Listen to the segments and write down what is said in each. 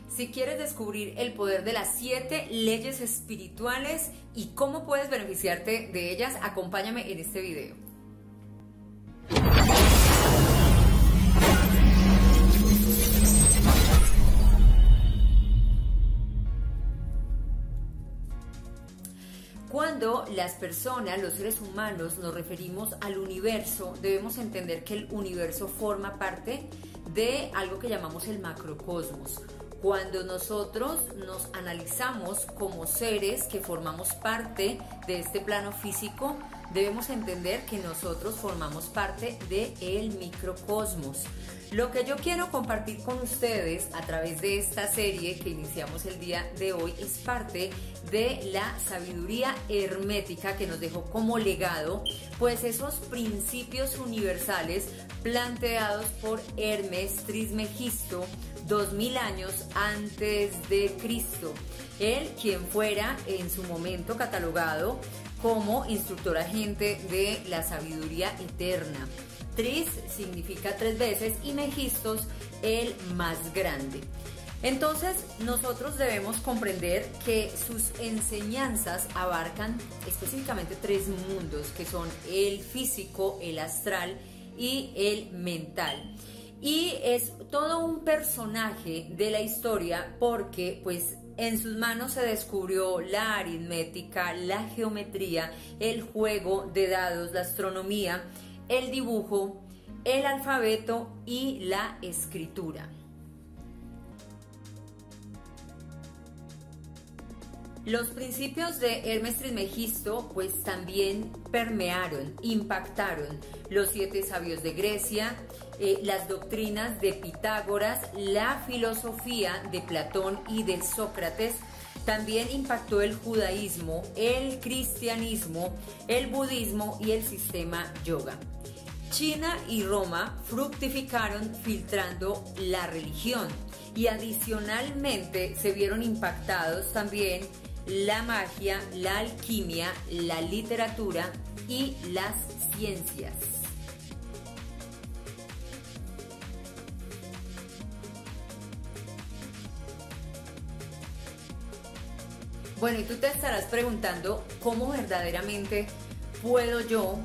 Si quieres descubrir el poder de las 7 leyes espirituales y cómo puedes beneficiarte de ellas, acompáñame en este video. Cuando las personas, los seres humanos, nos referimos al universo, debemos entender que el universo forma parte de algo que llamamos el macrocosmos. Cuando nosotros nos analizamos como seres que formamos parte de este plano físico, debemos entender que nosotros formamos parte del microcosmos. Lo que yo quiero compartir con ustedes a través de esta serie que iniciamos el día de hoy es parte de la sabiduría hermética que nos dejó como legado, pues esos principios universales planteados por Hermes Trismegisto 2000 años antes de Cristo. Él, quien fuera en su momento catalogado como instructor agente de la sabiduría eterna. Tris significa 3 veces y Megistos, el más grande. Entonces, nosotros debemos comprender que sus enseñanzas abarcan específicamente 3 mundos, que son el físico, el astral y el mental. Y es todo un personaje de la historia porque, pues, en sus manos se descubrió la aritmética, la geometría, el juego de dados, la astronomía, el dibujo, el alfabeto y la escritura. Los principios de Hermes Trismegisto pues también permearon, impactaron los 7 sabios de Grecia, las doctrinas de Pitágoras, la filosofía de Platón y de Sócrates. También impactó el judaísmo, el cristianismo, el budismo y el sistema yoga. China y Roma fructificaron filtrando la religión y adicionalmente se vieron impactados también la magia, la alquimia, la literatura y las ciencias. Bueno, y tú te estarás preguntando cómo verdaderamente puedo yo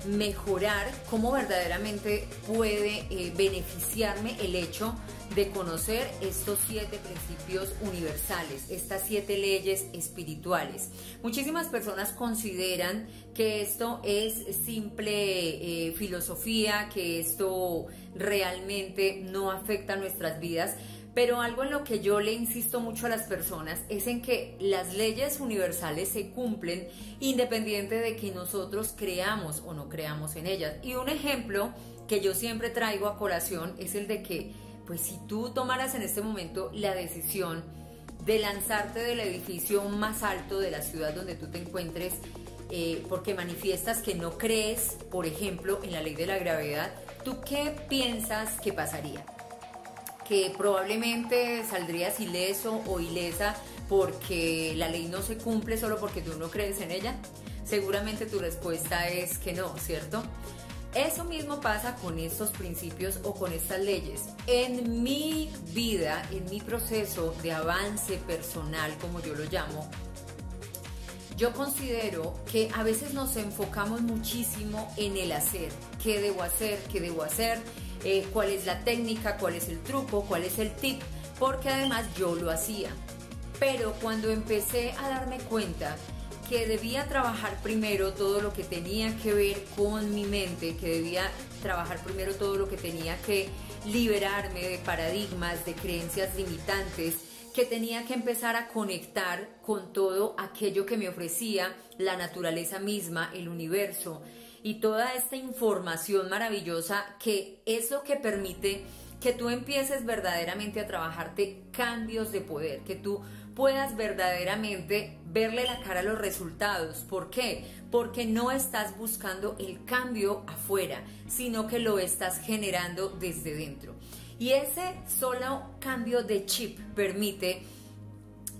mejorar, cómo verdaderamente puede beneficiarme el hecho de conocer estos 7 principios universales, estas 7 leyes espirituales. Muchísimas personas consideran que esto es simple filosofía, que esto realmente no afecta a nuestras vidas. Pero algo en lo que yo le insisto mucho a las personas es en que las leyes universales se cumplen independiente de que nosotros creamos o no creamos en ellas. Y un ejemplo que yo siempre traigo a colación es el de que, pues si tú tomaras en este momento la decisión de lanzarte del edificio más alto de la ciudad donde tú te encuentres, porque manifiestas que no crees, por ejemplo, en la ley de la gravedad, ¿tú qué piensas que pasaría? Que probablemente saldrías ileso o ilesa porque la ley no se cumple solo porque tú no crees en ella. Seguramente tu respuesta es que no, ¿cierto? Eso mismo pasa con estos principios o con estas leyes. En mi vida, en mi proceso de avance personal, como yo lo llamo, yo considero que a veces nos enfocamos muchísimo en el hacer. ¿Qué debo hacer? ¿Qué debo hacer? ¿Cuál es la técnica? ¿Cuál es el truco? ¿Cuál es el tip? Porque además yo lo hacía. Pero cuando empecé a darme cuenta que debía trabajar primero todo lo que tenía que ver con mi mente, que debía trabajar primero todo lo que tenía que liberarme de paradigmas, de creencias limitantes, que tenía que empezar a conectar con todo aquello que me ofrecía la naturaleza misma, el universo y toda esta información maravillosa que es lo que permite que tú empieces verdaderamente a trabajarte cambios de poder, que tú puedas verdaderamente verle la cara a los resultados. ¿Por qué? Porque no estás buscando el cambio afuera, sino que lo estás generando desde dentro. Y ese solo cambio de chip permite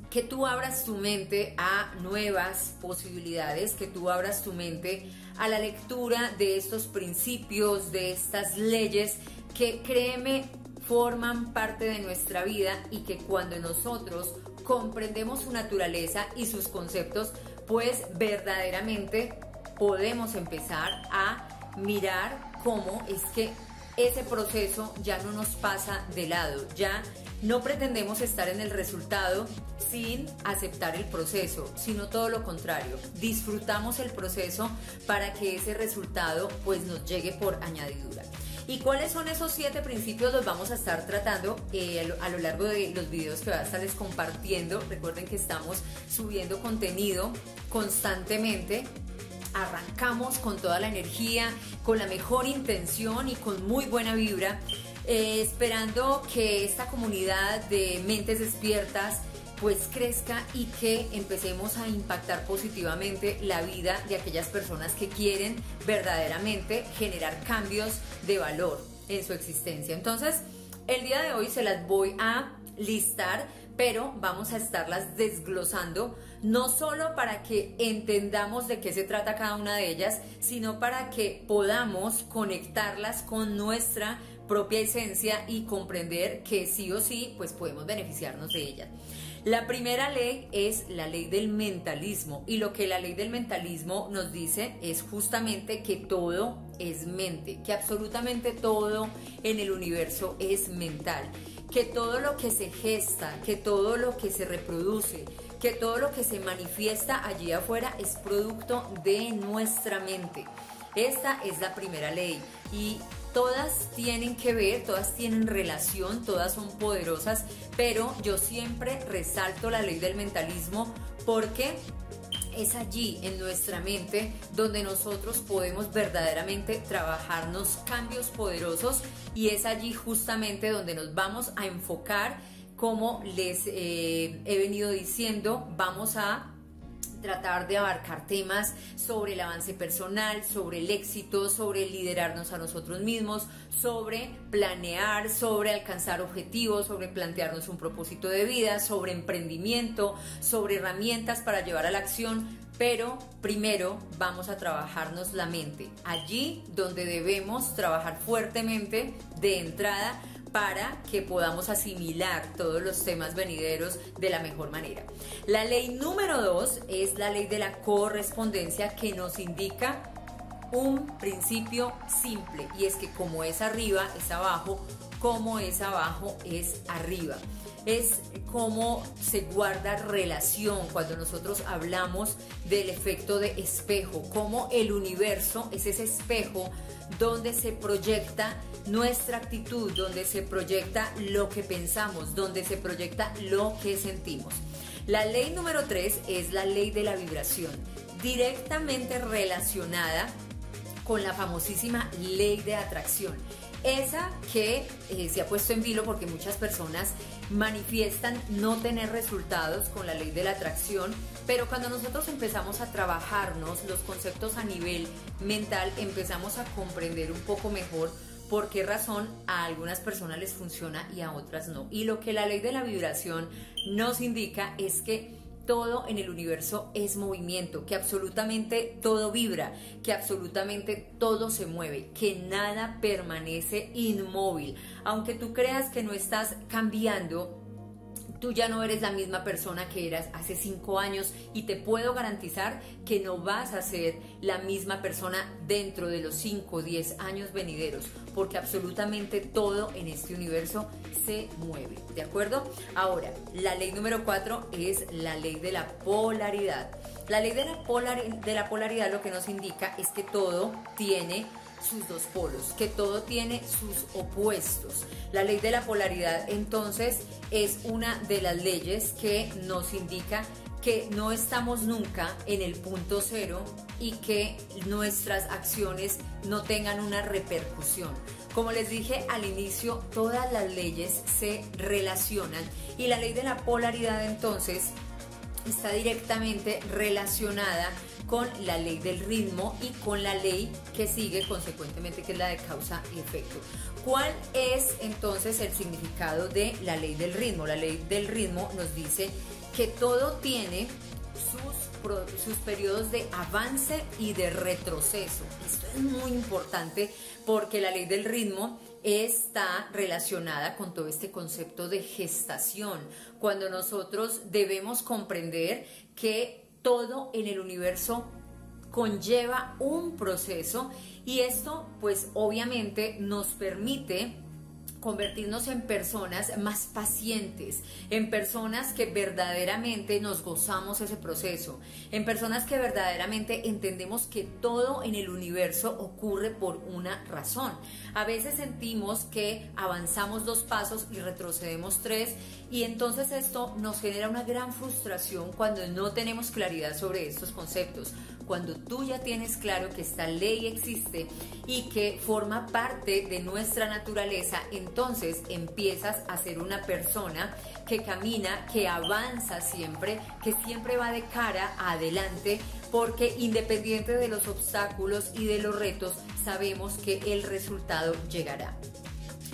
que tú abras tu mente a nuevas posibilidades, que tú abras tu mente a la lectura de estos principios, de estas leyes que, créeme, forman parte de nuestra vida y que cuando nosotros comprendemos su naturaleza y sus conceptos, pues verdaderamente podemos empezar a mirar cómo es que ese proceso ya no nos pasa de lado, ya no pretendemos estar en el resultado sin aceptar el proceso, sino todo lo contrario, disfrutamos el proceso para que ese resultado pues nos llegue por añadidura. ¿Y cuáles son esos 7 principios? Los vamos a estar tratando a lo largo de los videos que voy a estarles compartiendo. Recuerden que estamos subiendo contenido constantemente. Arrancamos con toda la energía, con la mejor intención y con muy buena vibra, esperando que esta comunidad de mentes despiertas pues crezca y que empecemos a impactar positivamente la vida de aquellas personas que quieren verdaderamente generar cambios de valor en su existencia. Entonces, el día de hoy se las voy a listar, pero vamos a estarlas desglosando, no solo para que entendamos de qué se trata cada una de ellas, sino para que podamos conectarlas con nuestra propia esencia y comprender que sí o sí, pues podemos beneficiarnos de ellas. La primera ley es la ley del mentalismo, y lo que la ley del mentalismo nos dice es justamente que todo es mente, que absolutamente todo en el universo es mental, que todo lo que se gesta, que todo lo que se reproduce, que todo lo que se manifiesta allí afuera es producto de nuestra mente. Esta es la primera ley y todas tienen que ver, todas tienen relación, todas son poderosas, pero yo siempre resalto la ley del mentalismo porque es allí en nuestra mente donde nosotros podemos verdaderamente trabajarnos cambios poderosos, y es allí justamente donde nos vamos a enfocar. Como les he venido diciendo, vamos a tratar de abarcar temas sobre el avance personal, sobre el éxito, sobre liderarnos a nosotros mismos, sobre planear, sobre alcanzar objetivos, sobre plantearnos un propósito de vida, sobre emprendimiento, sobre herramientas para llevar a la acción. Pero primero vamos a trabajarnos la mente, allí donde debemos trabajar fuertemente de entrada, para que podamos asimilar todos los temas venideros de la mejor manera. La ley número 2 es la ley de la correspondencia, que nos indica un principio simple, y es que como es arriba es abajo, como es abajo es arriba. Es cómo se guarda relación cuando nosotros hablamos del efecto de espejo, cómo el universo es ese espejo donde se proyecta nuestra actitud, donde se proyecta lo que pensamos, donde se proyecta lo que sentimos. La ley número 3 es la ley de la vibración, directamente relacionada con la famosísima ley de atracción. Esa que se ha puesto en vilo porque muchas personas manifiestan no tener resultados con la ley de la atracción, pero cuando nosotros empezamos a trabajarnos los conceptos a nivel mental, empezamos a comprender un poco mejor por qué razón a algunas personas les funciona y a otras no. Y lo que la ley de la vibración nos indica es que todo en el universo es movimiento, que absolutamente todo vibra, que absolutamente todo se mueve, que nada permanece inmóvil. Aunque tú creas que no estás cambiando, tú ya no eres la misma persona que eras hace 5 años, y te puedo garantizar que no vas a ser la misma persona dentro de los 5 o 10 años venideros, porque absolutamente todo en este universo se mueve, ¿de acuerdo? Ahora, la ley número 4 es la ley de la polaridad. La ley de la polaridad lo que nos indica es que todo tiene sus dos polos, que todo tiene sus opuestos. La ley de la polaridad entonces es una de las leyes que nos indica que no estamos nunca en el punto cero y que nuestras acciones no tengan una repercusión. Como les dije al inicio, todas las leyes se relacionan, y la ley de la polaridad entonces está directamente relacionada con la ley del ritmo y con la ley que sigue consecuentemente, que es la de causa y efecto. ¿Cuál es entonces el significado de la ley del ritmo? La ley del ritmo nos dice que todo tiene sus periodos de avance y de retroceso. Esto es muy importante porque la ley del ritmo está relacionada con todo este concepto de gestación, cuando nosotros debemos comprender que todo en el universo conlleva un proceso y esto pues obviamente nos permite convertirnos en personas más pacientes, en personas que verdaderamente nos gozamos ese proceso, en personas que verdaderamente entendemos que todo en el universo ocurre por una razón. A veces sentimos que avanzamos 2 pasos y retrocedemos 3 y entonces esto nos genera una gran frustración cuando no tenemos claridad sobre estos conceptos. Cuando tú ya tienes claro que esta ley existe y que forma parte de nuestra naturaleza, entonces empiezas a ser una persona que camina, que avanza siempre, que siempre va de cara adelante, porque independiente de los obstáculos y de los retos, sabemos que el resultado llegará.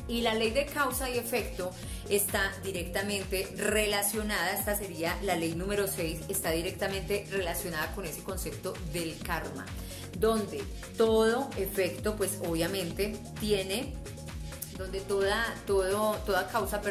Y la ley de causa y efecto está directamente relacionada, esta sería la ley número 6, está directamente relacionada con ese concepto del karma, donde todo efecto, pues obviamente tiene, donde toda causa,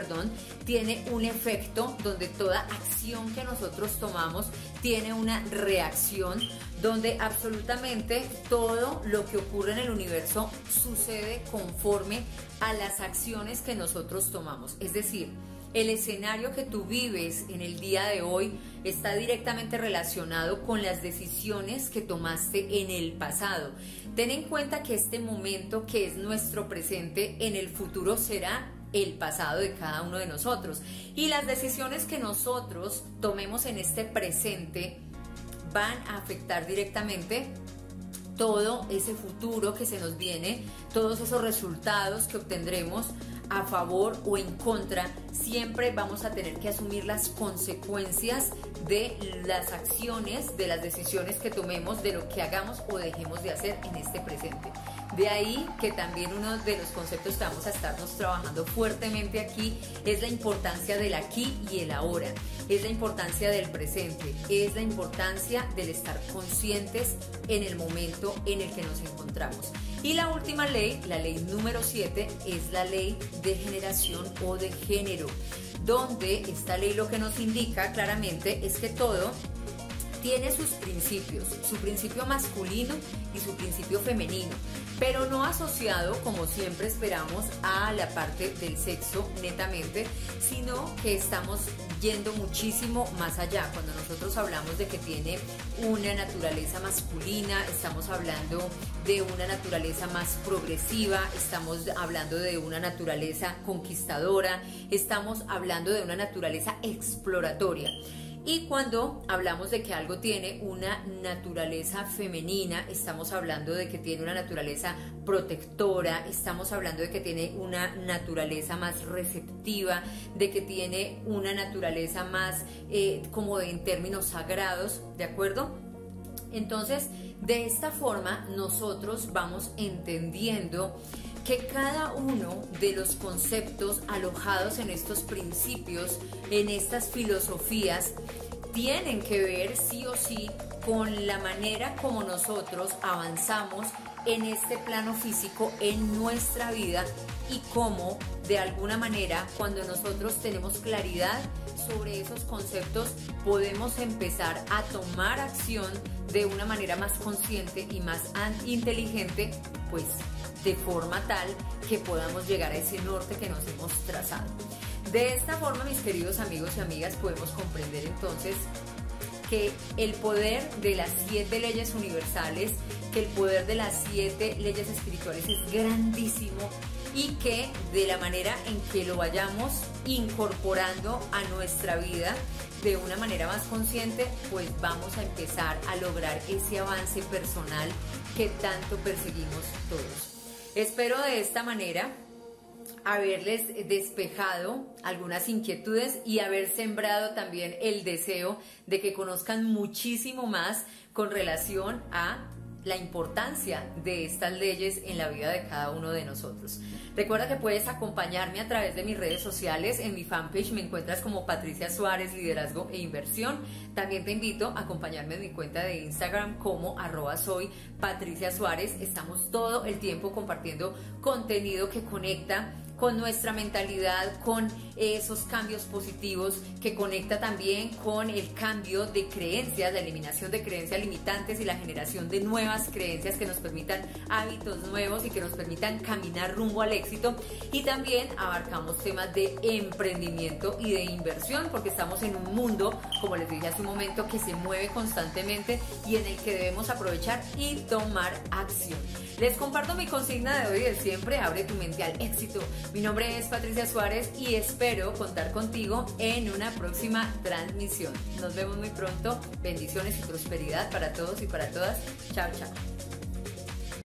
tiene un efecto, donde toda acción que nosotros tomamos tiene una reacción, donde absolutamente todo lo que ocurre en el universo sucede conforme a las acciones que nosotros tomamos. Es decir, el escenario que tú vives en el día de hoy está directamente relacionado con las decisiones que tomaste en el pasado. Ten en cuenta que este momento, que es nuestro presente, en el futuro será el pasado de cada uno de nosotros. Y las decisiones que nosotros tomemos en este presente van a afectar directamente todo ese futuro que se nos viene, todos esos resultados que obtendremos a favor o en contra. Siempre vamos a tener que asumir las consecuencias de las acciones, de las decisiones que tomemos, de lo que hagamos o dejemos de hacer en este presente. De ahí que también uno de los conceptos que vamos a estarnos trabajando fuertemente aquí es la importancia del aquí y el ahora, es la importancia del presente, es la importancia del estar conscientes en el momento en el que nos encontramos. Y la última ley, la ley número 7, es la ley de generación o de género, donde esta ley lo que nos indica claramente es que todo tiene sus principios, su principio masculino y su principio femenino, pero no asociado, como siempre esperamos, a la parte del sexo netamente, sino que estamos yendo muchísimo más allá. Cuando nosotros hablamos de que tiene una naturaleza masculina, estamos hablando de una naturaleza más progresiva, estamos hablando de una naturaleza conquistadora, estamos hablando de una naturaleza exploratoria. Y cuando hablamos de que algo tiene una naturaleza femenina, estamos hablando de que tiene una naturaleza protectora, estamos hablando de que tiene una naturaleza más receptiva, de que tiene una naturaleza más como en términos sagrados, ¿de acuerdo? Entonces, de esta forma nosotros vamos entendiendo que cada uno de los conceptos alojados en estos principios, en estas filosofías, tienen que ver sí o sí con la manera como nosotros avanzamos en este plano físico, en nuestra vida, y cómo de alguna manera cuando nosotros tenemos claridad sobre esos conceptos podemos empezar a tomar acción de una manera más consciente y más inteligente, pues de forma tal que podamos llegar a ese norte que nos hemos trazado. De esta forma, mis queridos amigos y amigas, podemos comprender entonces que el poder de las 7 leyes universales, que el poder de las 7 leyes espirituales es grandísimo, y que de la manera en que lo vayamos incorporando a nuestra vida de una manera más consciente, pues vamos a empezar a lograr ese avance personal que tanto perseguimos todos. Espero de esta manera haberles despejado algunas inquietudes y haber sembrado también el deseo de que conozcan muchísimo más con relación a la importancia de estas leyes en la vida de cada uno de nosotros. Recuerda que puedes acompañarme a través de mis redes sociales. En mi fanpage me encuentras como Patricia Suárez, Liderazgo e Inversión. También te invito a acompañarme en mi cuenta de Instagram como @soy Patricia Suárez. Estamos todo el tiempo compartiendo contenido que conecta con nuestra mentalidad, con esos cambios positivos, que conecta también con el cambio de creencias, la eliminación de creencias limitantes y la generación de nuevas creencias que nos permitan hábitos nuevos y que nos permitan caminar rumbo al éxito. Y también abarcamos temas de emprendimiento y de inversión, porque estamos en un mundo, como les dije hace un momento, que se mueve constantemente y en el que debemos aprovechar y tomar acción. Les comparto mi consigna de hoy de siempre: abre tu mente al éxito. Mi nombre es Patricia Suárez y espero contar contigo en una próxima transmisión. Nos vemos muy pronto. Bendiciones y prosperidad para todos y para todas. Chao, chao.